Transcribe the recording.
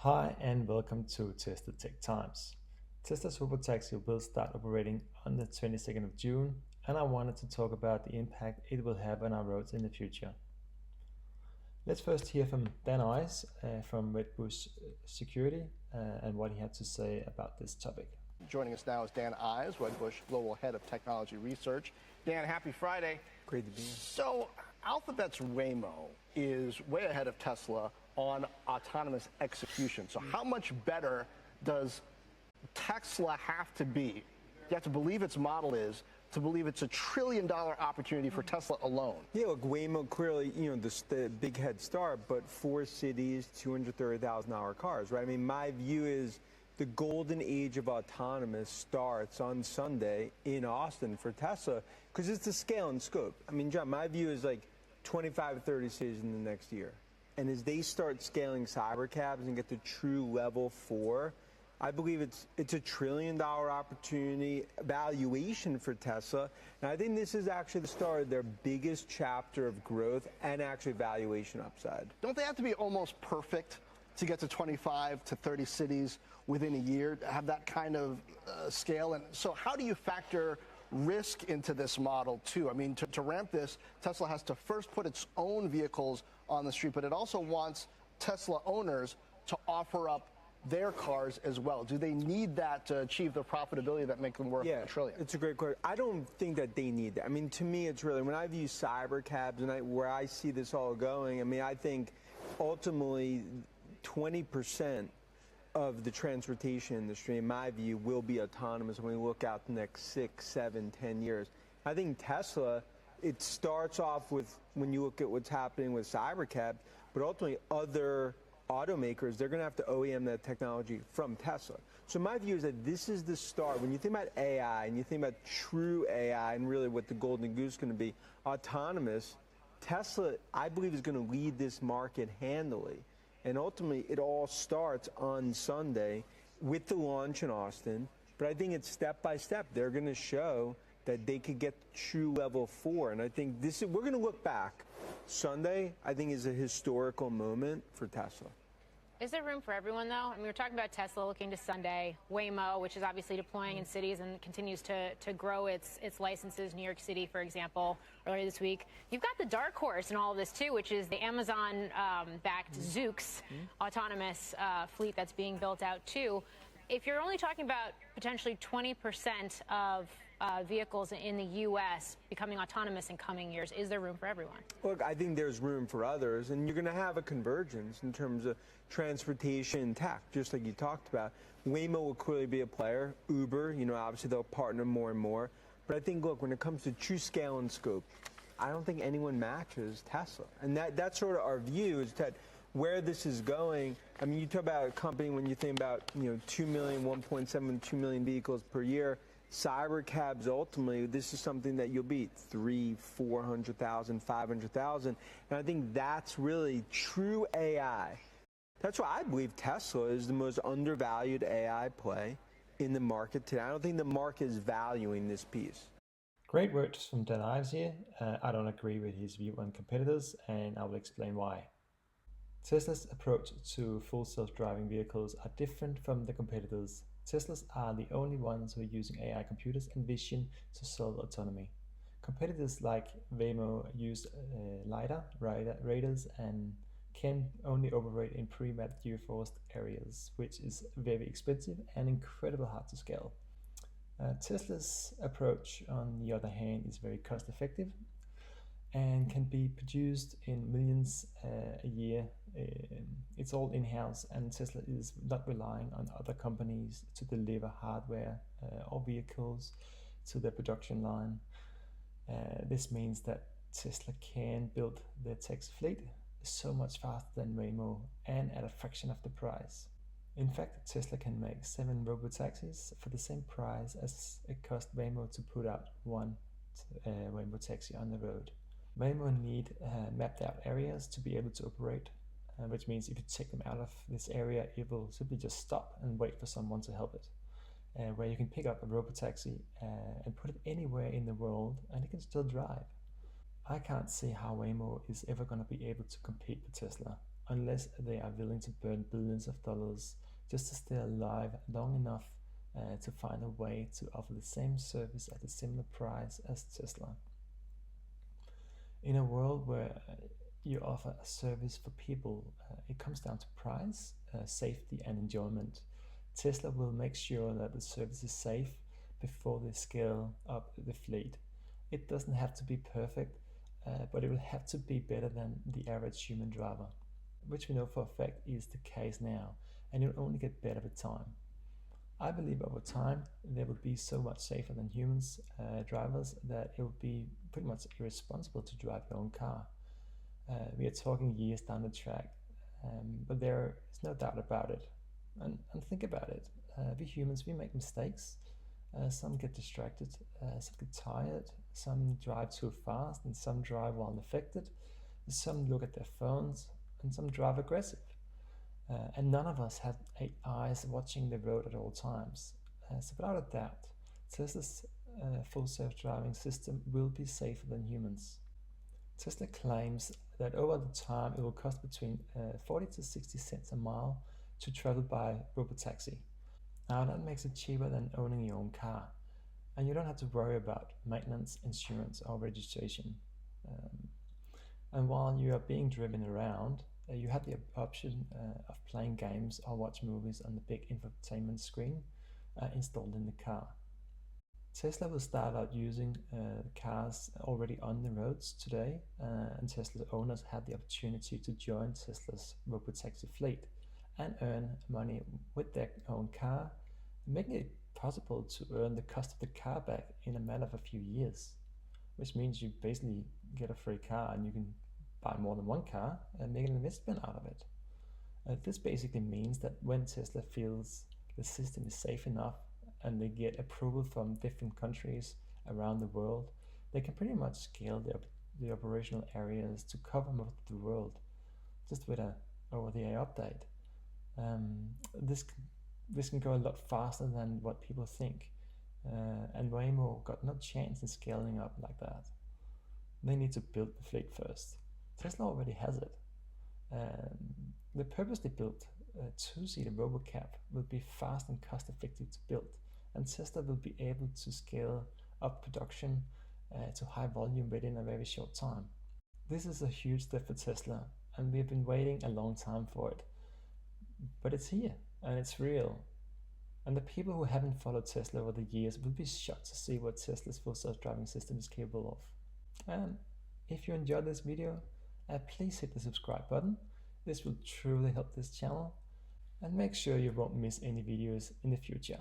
Hi and welcome to Tesla Tech Times. Tesla's Robotaxi will start operating on the 22nd of June, and I wanted to talk about the impact it will have on our roads in the future. Let's first hear from Dan Ives from Redbush Security and what he had to say about this topic. Joining us now is Dan Ives, Redbush Global Head of Technology Research. Dan, happy Friday. Great to be here. So, Alphabet's Waymo is way ahead of Tesla on autonomous execution. So how much better does Tesla have to be? You have to believe its model is to believe it's $1 trillion opportunity for Tesla alone. Yeah, look, Waymo clearly, the big head start, but 4 cities, $230,000 cars, right? I mean, my view is the golden age of autonomous starts on Sunday in Austin for Tesla because it's the scale and scope. I mean, John, my view is like 25 30 cities in the next year. And as they start scaling cybercabs and get to true level 4, I believe it's a $1 trillion opportunity valuation for Tesla. And I think this is actually the start of their biggest chapter of growth and actually valuation upside. Don't they have to be almost perfect to get to 25 to 30 cities within a year, to have that kind of scale? And so how do you factor risk into this model too? I mean, to ramp this, Tesla has to first put its own vehicles on the street, but it also wants Tesla owners to offer up their cars as well. Do they need that to achieve the profitability that make them worth $1 trillion? It's a great question. I don't think that they need that. I mean, to me, it's really, when I view cybercabs and where I see this all going, I mean, I think ultimately 20% of the transportation industry, in my view, will be autonomous when we look out the next 6, 7, 10 years. I think Tesla, it starts off with, when you look at what's happening with cybercab, but ultimately other automakers, they're going to have to OEM that technology from Tesla. So my view is that this is the start. When you think about AI and you think about true AI and really what the golden goose is going to be, autonomous, Tesla, I believe, is going to lead this market handily. And ultimately, it all starts on Sunday with the launch in Austin. But I think it's step by step. They're going to show that they could get true level 4. And I think we're going to look back. Sunday, I think, is a historical moment for Tesla. Is there room for everyone, though? I mean, we're talking about Tesla looking to Sunday, Waymo, which is obviously deploying in cities and continues to grow its licenses. New York City, for example, earlier this week. You've got the dark horse in all of this, too, which is the Amazon-backed Zoox autonomous fleet that's being built out, too. If you're only talking about potentially 20% of vehicles in the U.S. becoming autonomous in coming years, is there room for everyone? Look, I think there's room for others, and you're going to have a convergence in terms of transportation and tech, just like you talked about. Waymo will clearly be a player. Uber, obviously they'll partner more and more. But I think, look, when it comes to true scale and scope, I don't think anyone matches Tesla. And that's sort of our view, is that where this is going, I mean, you talk about a company when you think about, 2 million, 1.7, 2 million vehicles per year. Cybercabs, ultimately, this is something that you'll beat 300,000, 400,000, 500,000. And I think that's really true AI. That's why I believe Tesla is the most undervalued AI play in the market today. I don't think the market is valuing this piece. Great words from Dan Ives here. I don't agree with his view on competitors, and I will explain why. Tesla's approach to full self-driving vehicles are different from the competitors. Teslas are the only ones who are using AI computers and vision to solve autonomy. Competitors like Waymo use LiDAR, radars, and can only operate in pre-mapped geoforced areas, which is very expensive and incredibly hard to scale. Tesla's approach, on the other hand, is very cost-effective and can be produced in millions a year. It's all in-house, and Tesla is not relying on other companies to deliver hardware or vehicles to their production line. This means that Tesla can build their taxi fleet so much faster than Waymo and at a fraction of the price. In fact, Tesla can make 7 robotaxis for the same price as it cost Waymo to put out one Waymo taxi on the road. Waymo need mapped out areas to be able to operate, which means if you take them out of this area, it will simply just stop and wait for someone to help it. Where you can pick up a robotaxi and put it anywhere in the world and it can still drive. I can't see how Waymo is ever going to be able to compete with Tesla. unless they are willing to burn billions of dollars just to stay alive long enough to find a way to offer the same service at a similar price as Tesla. In a world where you offer a service for people, it comes down to price, safety, and enjoyment. Tesla will make sure that the service is safe before they scale up the fleet. It doesn't have to be perfect, but it will have to be better than the average human driver, which we know for a fact is the case now, and it will only get better with time. I believe over time they will be so much safer than humans drivers that it would be pretty much irresponsible to drive your own car. We are talking years down the track, but there is no doubt about it. And think about it. We humans, we make mistakes. Some get distracted, some get tired, some drive too fast, and some drive while affected. Some look at their phones, and some drive aggressive. And none of us have eyes watching the road at all times. So without a doubt, Tesla's full self-driving system will be safer than humans. Tesla claims that over the time it will cost between 40 to 60 cents a mile to travel by Robotaxi. Now that makes it cheaper than owning your own car, and you don't have to worry about maintenance, insurance, or registration. And while you are being driven around, you have the option of playing games or watch movies on the big infotainment screen installed in the car. Tesla will start out using cars already on the roads today, and Tesla owners have the opportunity to join Tesla's Robotaxi fleet and earn money with their own car, making it possible to earn the cost of the car back in a matter of a few years, which means you basically get a free car and you can buy more than one car and make an investment out of it. This basically means that when Tesla feels the system is safe enough and they get approval from different countries around the world, they can pretty much scale the operational areas to cover most of the world just with a over-the-air update. This can go a lot faster than what people think, and Waymo got no chance in scaling up like that. They need to build the fleet first. Tesla already has it. The purposely built two-seater RoboCab will be fast and cost-effective to build, and Tesla will be able to scale up production to high volume within a very short time. This is a huge step for Tesla, and we've been waiting a long time for it. But it's here, and it's real. And the people who haven't followed Tesla over the years will be shocked to see what Tesla's full self-driving system is capable of. And if you enjoyed this video, please hit the subscribe button. This will truly help this channel, and make sure you won't miss any videos in the future.